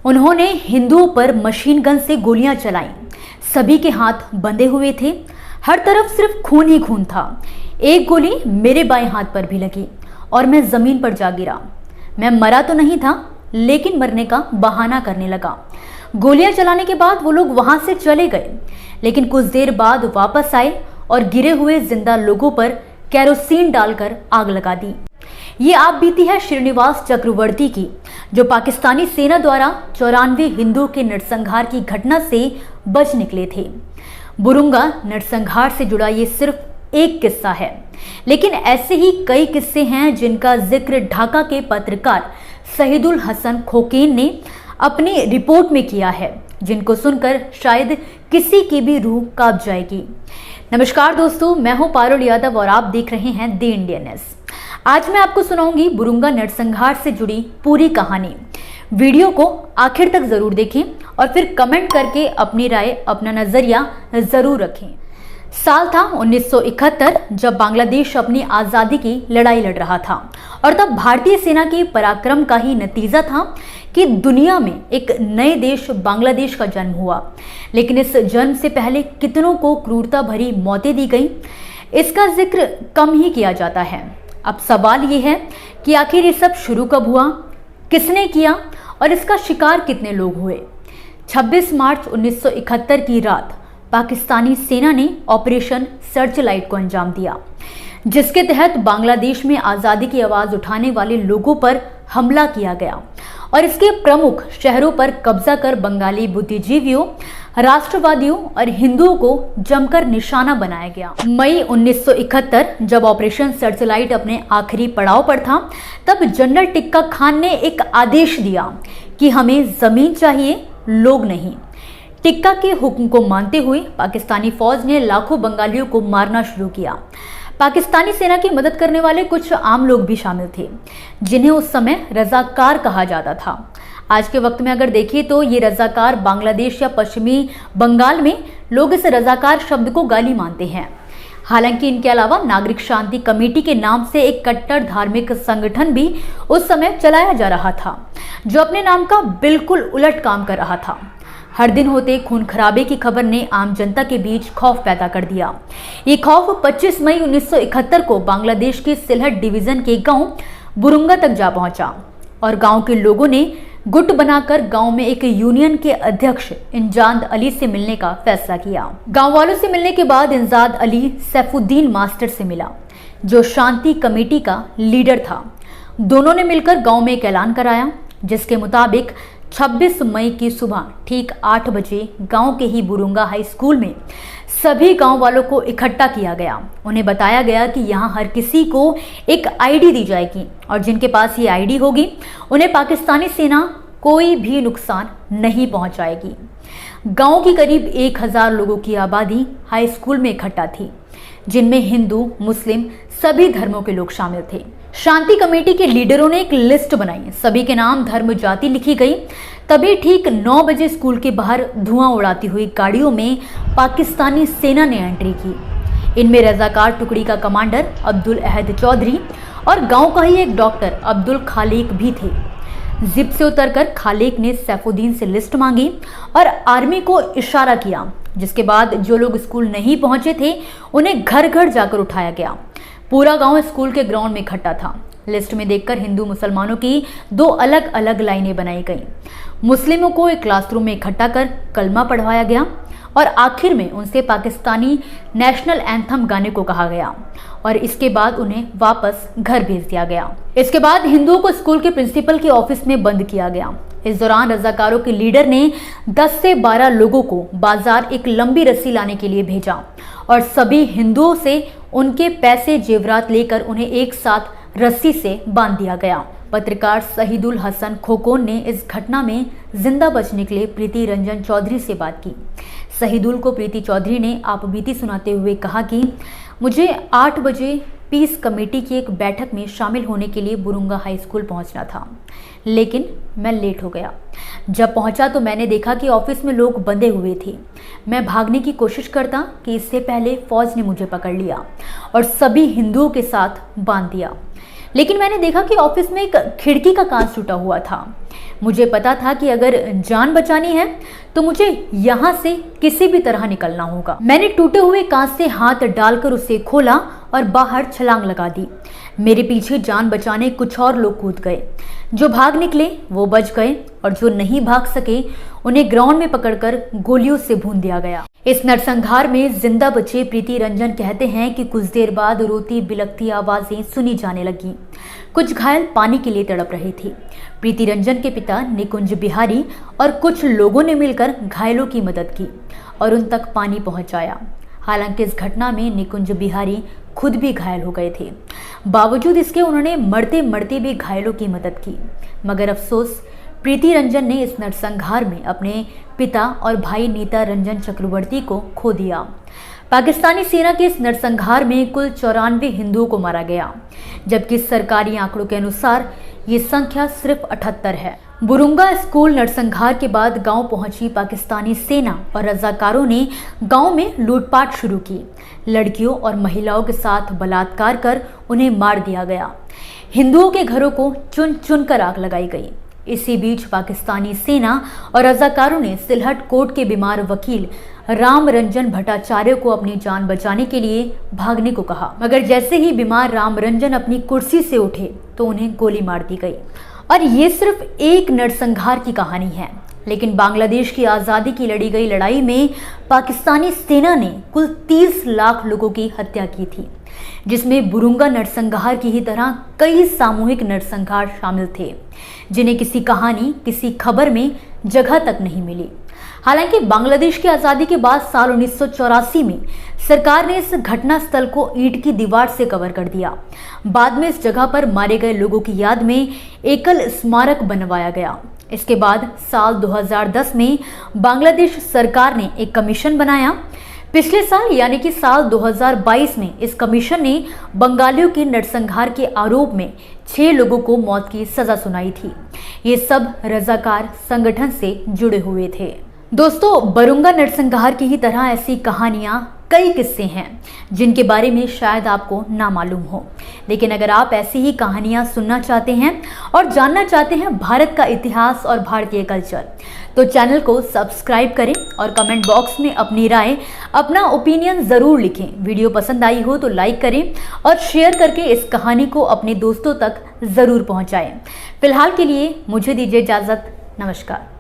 उन्होंने हिंदुओं पर मशीन गन से गोलियां चलाईं। सभी के हाथ बंधे हुए थे, हर तरफ सिर्फ खून ही खून था। एक गोली मेरे बाएं हाथ पर भी लगी और मैं जमीन पर जा गिरा। मैं मरा तो नहीं था, लेकिन मरने का बहाना करने लगा। गोलियां चलाने के बाद वो लोग वहां से चले गए, लेकिन कुछ देर बाद वापस आए और गिरे हुए जिंदा लोगों पर केरोसिन डालकर आग लगा दी। ये आप बीती है श्रीनिवास चक्रवर्ती की, जो पाकिस्तानी सेना द्वारा 94 हिंदुओं के नरसंहार की घटना से बच निकले थे। बुरुंगा नरसंहार से जुड़ा ये सिर्फ एक किस्सा है, लेकिन ऐसे ही कई किस्से हैं जिनका जिक्र ढाका के पत्रकार शहीदुल हसन खोकेन ने अपनी रिपोर्ट में किया है, जिनको सुनकर शायद किसी की भी रूह कांप जाएगी। नमस्कार दोस्तों, मैं हूं पारुल यादव और आप देख रहे हैं द इंडियनेस। आज मैं आपको सुनाऊंगी बुरुंगा नरसंहार से जुड़ी पूरी कहानी। वीडियो को आखिर तक जरूर देखें और फिर कमेंट करके अपनी राय, अपना नजरिया जरूर रखें। साल था 1971, जब बांग्लादेश अपनी आज़ादी की लड़ाई लड़ रहा था और तब भारतीय सेना के पराक्रम का ही नतीजा था कि दुनिया में एक नए देश बांग्लादेश का जन्म हुआ। लेकिन इस जन्म से पहले कितनों को क्रूरता भरी मौतें दी गई, इसका जिक्र कम ही किया जाता है। अब सवाल ये है कि आखिर ये सब शुरू कब हुआ, किसने किया और इसका शिकार कितने लोग हुए। 26 मार्च 1971 की रात पाकिस्तानी सेना ने ऑपरेशन सर्च लाइट को अंजाम दिया, जिसके तहत बांग्लादेश में आज़ादी की आवाज़ उठाने वाले लोगों पर हमला किया गया और इसके प्रमुख शहरों पर कब्जा कर बंगाली बुद्धिजीवियों, राष्ट्रवादियों और हिंदुओं को जमकर निशाना बनाया गया। मई 1971 जब ऑपरेशन सर्च लाइट अपने आखिरी पड़ाव पर था, तब जनरल टिक्का खान ने एक आदेश दिया कि हमें जमीन चाहिए, लोग नहीं। टिक्का के हुक्म को मानते हुए पाकिस्तानी फौज ने लाखों बंगालियों को मारना शुरू किया। पाकिस्तानी सेना की मदद करने वाले कुछ आम लोग भी शामिल थे, जिन्हें उस समय रजाकार कहा जाता था। आज के वक्त में अगर देखिए तो ये रजाकार बांग्लादेश या पश्चिमी बंगाल में लोग इस रजाकार शब्द को गाली मानते हैं। हालांकि इनके अलावा नागरिक शांति कमेटी के नाम से एक कट्टर धार्मिक संगठन भी उस समय चलाया जा रहा था, जो अपने नाम का बिल्कुल उलट काम कर रहा था। हर दिन होते खून खराबे की खबर ने आम जनता के बीच खौफ पैदा कर दिया। ये खौफ 25 मई 1971 को बांग्लादेश के सिलहट डिवीजन के गांव बुरुंगा तक जा पहुंचा और गांव के लोगों ने गुट बनाकर गांव में एक यूनियन के अध्यक्ष इंजाद अली से मिलने का फैसला किया। गांव वालों से मिलने के बाद इंजाद अली सैफुद्दीन मास्टर से मिला, जो शांति कमेटी का लीडर था। दोनों ने मिलकर गांव में एक ऐलान कराया, जिसके मुताबिक 26 मई की सुबह ठीक 8 बजे गांव के ही बुरुंगा हाई स्कूल में सभी गांव वालों को इकट्ठा किया गया। उन्हें बताया गया कि यहां हर किसी को एक आईडी दी जाएगी और जिनके पास ये आईडी होगी, उन्हें पाकिस्तानी सेना कोई भी नुकसान नहीं पहुंचाएगी। गांव की करीब 1000 लोगों की आबादी हाई स्कूल में इकट्ठा थी, जिनमें हिंदू, मुस्लिम सभी धर्मों के लोग शामिल थे। शांति कमेटी के लीडरों ने एक लिस्ट बनाई, सभी के नाम, धर्म, जाति लिखी गई। तभी ठीक 9 बजे स्कूल के बाहर धुआं उड़ाती हुई गाड़ियों में पाकिस्तानी सेना ने एंट्री की। इनमें रजाकार टुकड़ी का कमांडर अब्दुल अहद चौधरी और गांव का ही एक डॉक्टर अब्दुल खालिक भी थे। जिप से उतरकर खालिक ने सैफुद्दीन से लिस्ट मांगी और आर्मी को इशारा किया, जिसके बाद जो लोग स्कूल नहीं पहुंचे थे उन्हें घर घर जाकर उठाया गया। पूरा गांव स्कूल के ग्राउंड में इकट्ठा था। लिस्ट में देखकर हिंदू मुसलमानों की 2 अलग अलग लाइनें बनाई गईं। मुस्लिमों को एक क्लासरूम में इकट्ठा कर कलमा पढ़वाया गया और आखिर में उनसे पाकिस्तानी नेशनल एंथम गाने को कहा गया और इसके बाद उन्हें वापस घर भेज दिया गया। इसके बाद हिंदुओं को स्कूल के प्रिंसिपल के ऑफिस में बंद किया गया। इस दौरान रजाकारों के लीडर ने 10 से 12 लोगों को बाजार एक लंबी रस्सी लाने के लिए भेजा और सभी हिंदुओं से उनके पैसे जेवरात लेकर उन्हें एक साथ रस्सी से बांध दिया गया। पत्रकार शहीदुल हसन खोकोन ने इस घटना में जिंदा बच निकले प्रीति रंजन चौधरी से बात की। शहीदुल को प्रीति चौधरी ने आपबीती सुनाते हुए कहा कि मुझे 8 बजे पीस कमेटी की एक बैठक में शामिल होने के लिए बुरुंगा हाई स्कूल पहुंचना था, लेकिन मैं लेट हो गया। जब पहुंचा तो मैंने देखा कि ऑफिस में लोग बंधे हुए थे। मैं भागने की कोशिश करता कि इससे पहले फौज ने मुझे पकड़ लिया और सभी हिंदुओं के साथ बांध दिया। लेकिन मैंने देखा कि ऑफिस में एक खिड़की का कांच टूटा हुआ था। मुझे पता था कि अगर जान बचानी है तो मुझे यहाँ से किसी भी तरह निकलना होगा। मैंने टूटे हुए कांच से हाथ डालकर उसे खोला और बाहर छलांग लगा दी। मेरे पीछे जान बचाने कुछ और लोग कूद गए। जो भाग निकले वो बच गए और जो नहीं भाग सके उन्हें ग्राउंड में पकड़कर गोलियों से भून दिया गया। इस नरसंहार में जिंदा बचे प्रीति रंजन कहते हैं कि कुछ देर बाद रोती बिलखती आवाजें सुनी जाने लगी। कुछ घायल पानी के लिए तड़प रहे थे। प्रीति रंजन के पिता निकुंज बिहारी और कुछ लोगों ने मिलकर घायलों की मदद की और उन तक पानी पहुंचाया। हालांकि इस घटना में निकुंज बिहारी खुद भी घायल हो गए थे। बावजूद इसके उन्होंने मरते मरते भी घायलों की मदद की। मगर अफसोस, प्रीति रंजन ने इस नरसंहार में अपने पिता और भाई नीता रंजन चक्रवर्ती को खो दिया। पाकिस्तानी सेना के इस नरसंहार में कुल 94 हिंदुओं को मारा गया, जबकि सरकारी आंकड़ों के अनुसार ये संख्या सिर्फ 78 है। बुरुंगा स्कूल नरसंहार के बाद गांव पहुंची पाकिस्तानी सेना और रजाकारों ने गांव में लूटपाट शुरू की। लड़कियों और महिलाओं के साथ बलात्कार कर उन्हें मार दिया गया। हिंदुओं के घरों को चुन चुन कर आग लगाई गई। इसी बीच पाकिस्तानी सेना और रजाकारों ने सिलहट कोर्ट के बीमार वकील राम रंजन भट्टाचार्य को अपनी जान बचाने के लिए भागने को कहा। मगर जैसे ही बीमार राम रंजन अपनी कुर्सी से उठे तो उन्हें गोली मार दी गई। और ये सिर्फ एक नरसंहार की कहानी है, लेकिन बांग्लादेश की आज़ादी की लड़ी गई लड़ाई में पाकिस्तानी सेना ने कुल 30 लाख लोगों की हत्या की थी, जिसमें बुरुंगा नरसंहार की ही तरह कई सामूहिक नरसंहार शामिल थे, जिन्हें किसी कहानी, किसी खबर में जगह तक नहीं मिली। हालांकि बांग्लादेश की आज़ादी के बाद साल 1984 में सरकार ने इस घटना स्थल को ईंट की दीवार से कवर कर दिया। बाद में इस जगह पर मारे गए लोगों की याद में एकल स्मारक बनवाया गया। इसके बाद साल 2010 में बांग्लादेश सरकार ने एक कमीशन बनाया। पिछले साल यानी कि साल 2022 में इस कमीशन ने बंगालियों के नरसंहार के आरोप में 6 लोगों को मौत की सजा सुनाई थी। ये सब रजाकार संगठन से जुड़े हुए थे। दोस्तों, बुरुंगा नरसंहार की ही तरह ऐसी कहानियां, कई किस्से हैं जिनके बारे में शायद आपको ना मालूम हो। लेकिन अगर आप ऐसी ही कहानियां सुनना चाहते हैं और जानना चाहते हैं भारत का इतिहास और भारतीय कल्चर, तो चैनल को सब्सक्राइब करें और कमेंट बॉक्स में अपनी राय, अपना ओपिनियन ज़रूर लिखें। वीडियो पसंद आई हो तो लाइक करें और शेयर करके इस कहानी को अपने दोस्तों तक ज़रूर पहुँचाएँ। फिलहाल के लिए मुझे दीजिए इजाज़त। नमस्कार।